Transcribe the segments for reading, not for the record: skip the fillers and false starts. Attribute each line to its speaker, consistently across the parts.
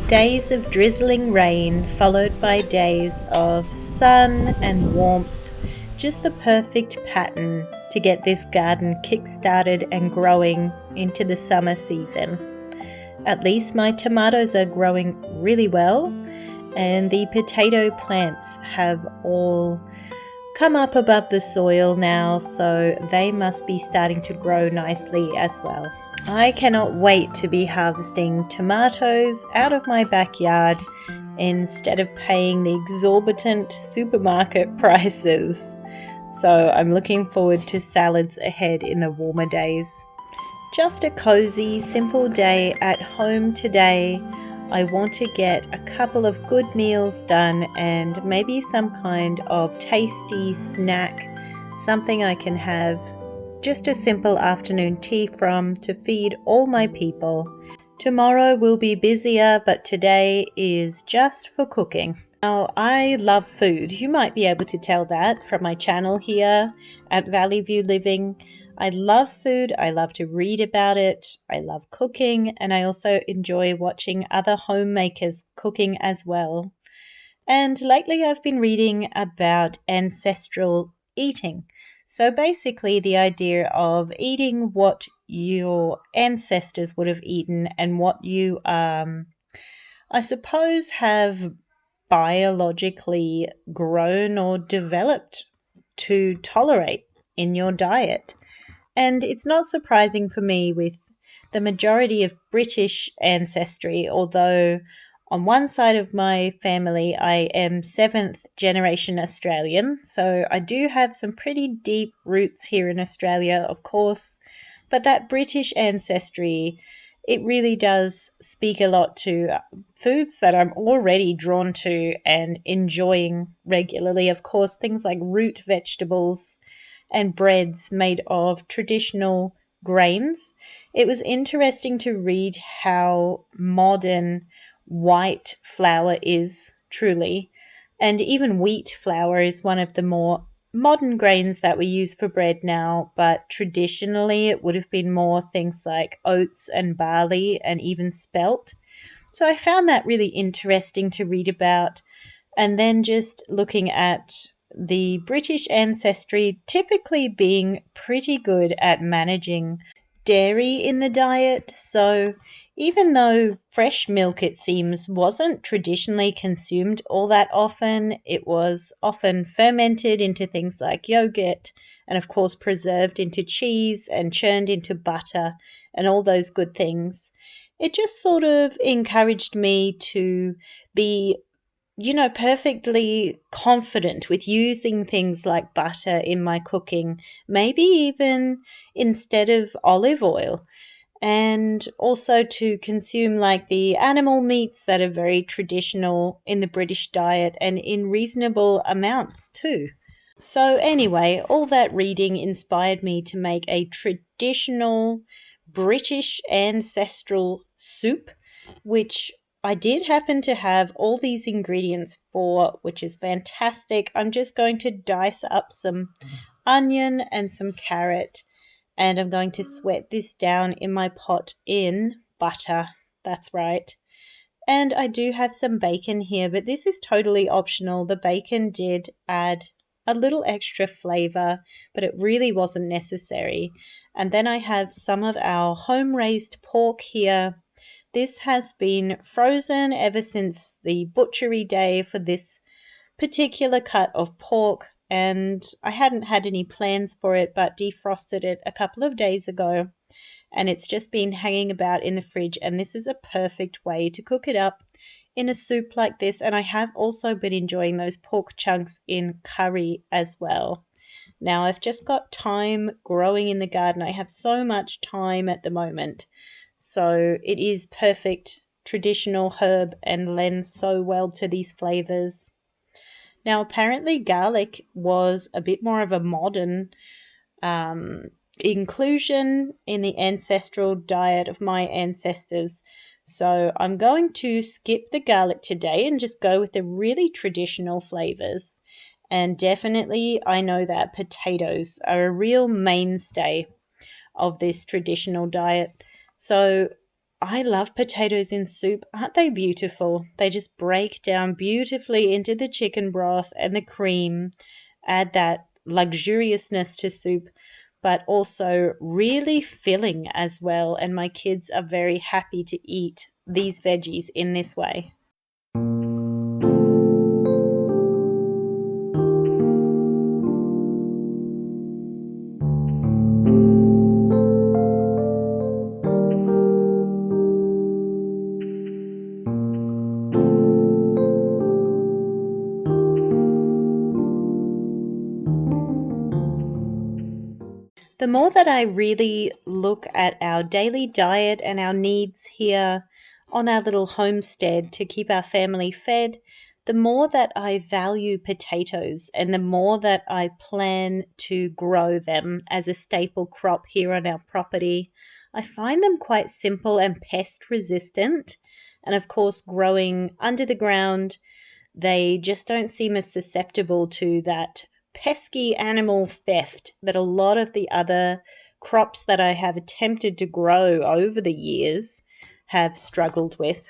Speaker 1: Days of drizzling rain followed by days of sun and warmth, just the perfect pattern to get this garden kick-started and growing into the summer season. At least my tomatoes are growing really well, and the potato plants have all come up above the soil now, so they must be starting to grow nicely as well. I cannot wait to be harvesting tomatoes out of my backyard instead of paying the exorbitant supermarket prices. So I'm looking forward to salads ahead in the warmer days. Just a cozy, simple day at home today. I want to get a couple of good meals done and maybe some kind of tasty snack, something I can have just a simple afternoon tea from to feed all my people. Tomorrow will be busier, but today is just for cooking. Now, I love food. You might be able to tell that from my channel here at Valley View Living. I love food. I love to read about it. I love cooking, and I also enjoy watching other homemakers cooking as well. And lately I've been reading about ancestral eating. So basically the idea of eating what your ancestors would have eaten and what you, I suppose, have biologically grown or developed to tolerate in your diet. And it's not surprising for me with the majority of British ancestry, although on one side of my family, I am 7th generation Australian, so I do have some pretty deep roots here in Australia, of course, but that British ancestry, it really does speak a lot to foods that I'm already drawn to and enjoying regularly. Of course, things like root vegetables and breads made of traditional grains. It was interesting to read how modern white flour is truly, and even wheat flour is one of the more modern grains that we use for bread now, but traditionally it would have been more things like oats and barley and even spelt. So I found that really interesting to read about, and then just looking at the British ancestry typically being pretty good at managing dairy in the diet. So even though fresh milk, it seems, wasn't traditionally consumed all that often, it was often fermented into things like yogurt and, of course, preserved into cheese and churned into butter and all those good things. It just sort of encouraged me to be perfectly confident with using things like butter in my cooking, maybe even instead of olive oil. And also to consume like the animal meats that are very traditional in the British diet and in reasonable amounts too. So anyway, all that reading inspired me to make a traditional British ancestral soup, which I did happen to have all these ingredients for, which is fantastic. I'm just going to dice up some onion and some carrot, and I'm going to sweat this down in my pot in butter. That's right. And I do have some bacon here, but this is totally optional. The bacon did add a little extra flavor, but it really wasn't necessary. And then I have some of our home-raised pork here. This has been frozen ever since the butchery day for this particular cut of pork, and I hadn't had any plans for it but defrosted it a couple of days ago, and it's just been hanging about in the fridge, and this is a perfect way to cook it up in a soup like this. And I have also been enjoying those pork chunks in curry as well. Now, I've just got thyme growing in the garden. I have so much thyme at the moment, so it is perfect traditional herb and lends so well to these flavors. Now, apparently garlic was a bit more of a modern inclusion in the ancestral diet of my ancestors. So I'm going to skip the garlic today and just go with the really traditional flavors. And definitely I know that potatoes are a real mainstay of this traditional diet. So I love potatoes in soup. Aren't they beautiful? They just break down beautifully into the chicken broth and the cream, add that luxuriousness to soup, but also really filling as well. And my kids are very happy to eat these veggies in this way. The more that I really look at our daily diet and our needs here on our little homestead to keep our family fed, the more that I value potatoes and the more that I plan to grow them as a staple crop here on our property. I find them quite simple and pest resistant. And of course, growing under the ground, they just don't seem as susceptible to that pesky animal theft that a lot of the other crops that I have attempted to grow over the years have struggled with.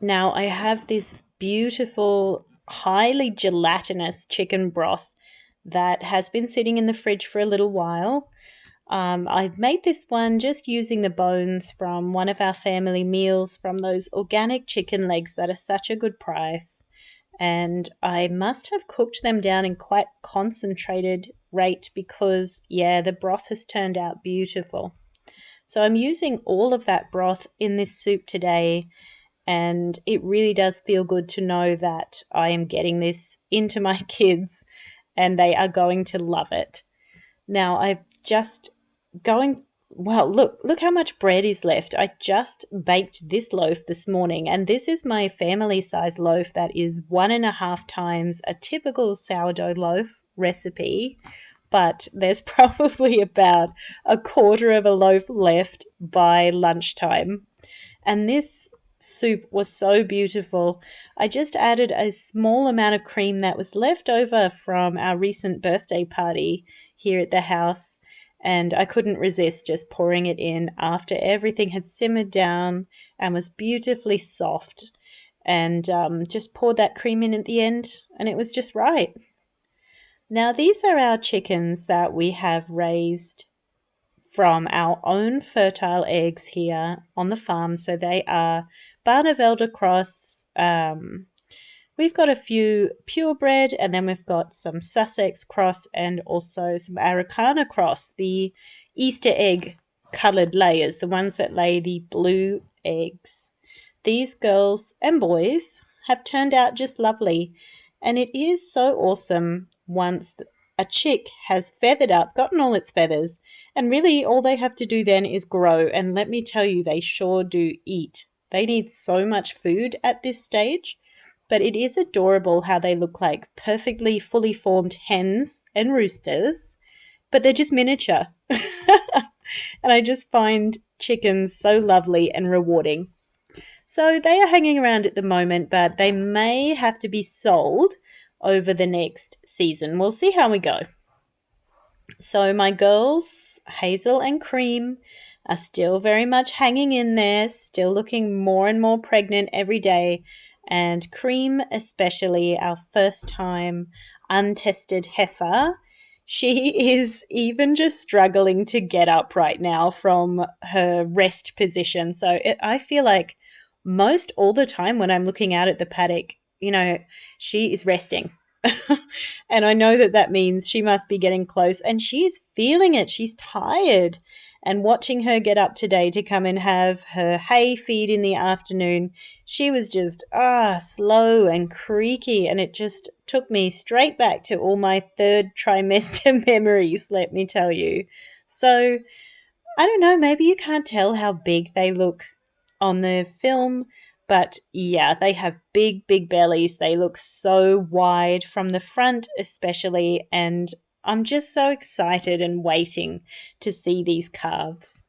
Speaker 1: Now, I have this beautiful, highly gelatinous chicken broth that has been sitting in the fridge for a little while. I've made this one just using the bones from one of our family meals from those organic chicken legs that are such a good price. And I must have cooked them down in quite concentrated rate because, yeah, the broth has turned out beautiful. So I'm using all of that broth in this soup today, and it really does feel good to know that I am getting this into my kids and they are going to love it. Now, I've just going well, look how much bread is left. I just baked this loaf this morning, and this is my family size loaf that is 1.5 times a typical sourdough loaf recipe, but there's probably about a quarter of a loaf left by lunchtime. And this soup was so beautiful. I just added a small amount of cream that was left over from our recent birthday party here at the house, and I couldn't resist just pouring it in after everything had simmered down and was beautifully soft, and just poured that cream in at the end, and it was just right. Now, these are our chickens that we have raised from our own fertile eggs here on the farm. So they are Barnevelder cross. We've got a few purebred, and then we've got some Sussex cross and also some Araucana cross, the Easter egg coloured layers, the ones that lay the blue eggs. These girls and boys have turned out just lovely, and it is so awesome once a chick has feathered up, gotten all its feathers, and really all they have to do then is grow, and let me tell you, they sure do eat. They need so much food at this stage, but it is adorable how they look like perfectly fully formed hens and roosters, but they're just miniature. And I just find chickens so lovely and rewarding. So they are hanging around at the moment, but they may have to be sold over the next season. We'll see how we go. So my girls, Hazel and Cream, are still very much hanging in there, still looking more and more pregnant every day. And Cream, especially our first time untested heifer, she is even just struggling to get up right now from her rest position. So I feel like most all the time when I'm looking out at the paddock, she is resting. And I know that means she must be getting close, and she's feeling it. She's tired. And watching her get up today to come and have her hay feed in the afternoon, she was just slow and creaky, and it just took me straight back to all my third trimester memories, let me tell you. So I don't know, maybe you can't tell how big they look on the film, but yeah, they have big, big bellies. They look so wide from the front especially, and I'm just so excited and waiting to see these calves.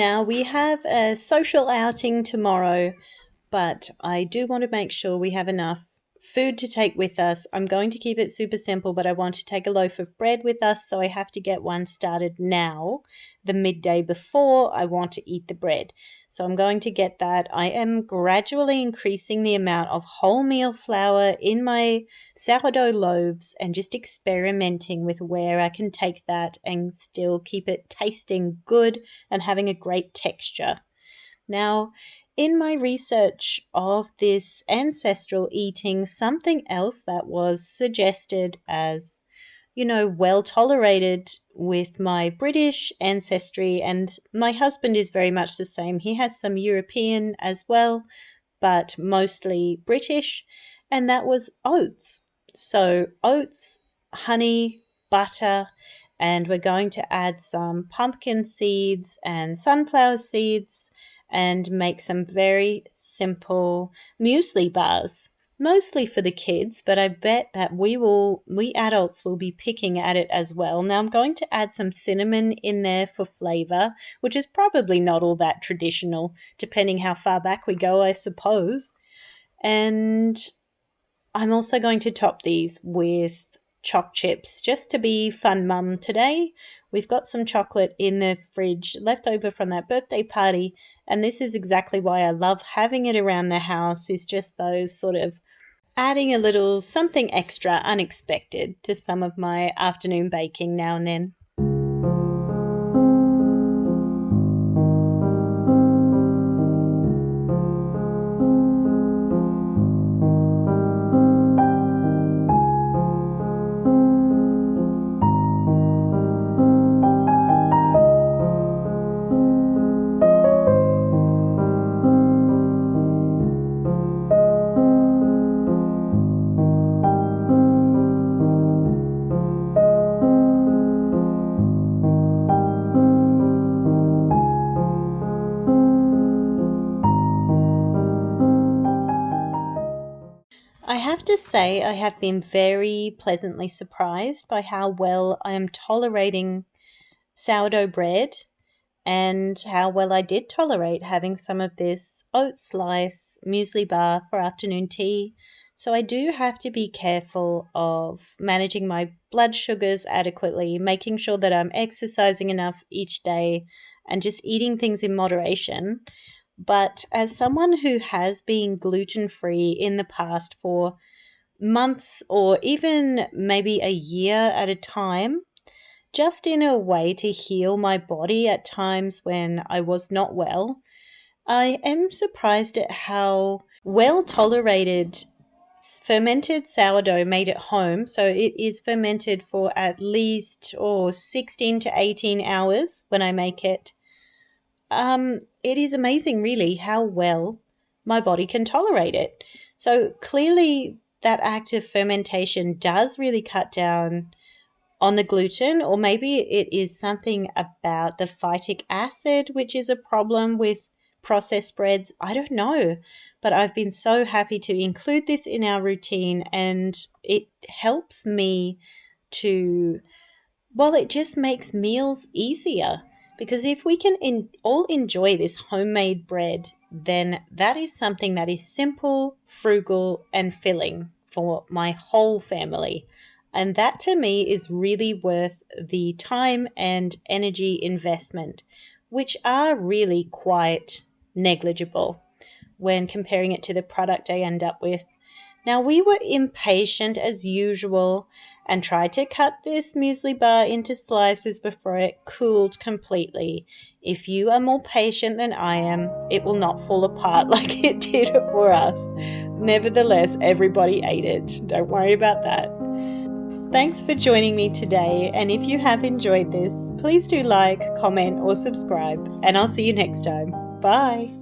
Speaker 1: Now we have a social outing tomorrow, but I do want to make sure we have enough food to take with us. I'm going to keep it super simple, but I want to take a loaf of bread with us, so I have to get one started now, the midday before I want to eat the bread. So I'm going to get that. I am gradually increasing the amount of wholemeal flour in my sourdough loaves and just experimenting with where I can take that and still keep it tasting good and having a great texture. Now, in my research of this ancestral eating, something else that was suggested as, well tolerated with my British ancestry, and my husband is very much the same. He has some European as well, but mostly British, and that was oats. So oats, honey, butter, and we're going to add some pumpkin seeds and sunflower seeds and make some very simple muesli bars, mostly for the kids, but I bet that we adults will be picking at it as well. Now I'm going to add some cinnamon in there for flavor, which is probably not all that traditional, depending how far back we go, I suppose. And I'm also going to top these with choc chips, just to be fun mum today. We've got some chocolate in the fridge left over from that birthday party, and this is exactly why I love having it around the house, is just those sort of adding a little something extra unexpected to some of my afternoon baking now and then. I have to say, I have been very pleasantly surprised by how well I am tolerating sourdough bread and how well I did tolerate having some of this oat slice muesli bar for afternoon tea. So I do have to be careful of managing my blood sugars adequately, making sure that I'm exercising enough each day and just eating things in moderation. But as someone who has been gluten-free in the past for months or even maybe a year at a time, just in a way to heal my body at times when I was not well, I am surprised at how well tolerated fermented sourdough made at home. So it is fermented for at least 16 to 18 hours when I make it. It is amazing, really, how well my body can tolerate it. So clearly, that act of fermentation does really cut down on the gluten, or maybe it is something about the phytic acid, which is a problem with processed breads. I don't know, but I've been so happy to include this in our routine, and it helps me to, well, it just makes meals easier. Because if we can all enjoy this homemade bread, then that is something that is simple, frugal, and filling for my whole family. And that to me is really worth the time and energy investment, which are really quite negligible when comparing it to the product I end up with. Now, we were impatient as usual and tried to cut this muesli bar into slices before it cooled completely. If you are more patient than I am, it will not fall apart like it did for us. Nevertheless, everybody ate it. Don't worry about that. Thanks for joining me today, and if you have enjoyed this, please do like, comment, or subscribe, and I'll see you next time. Bye!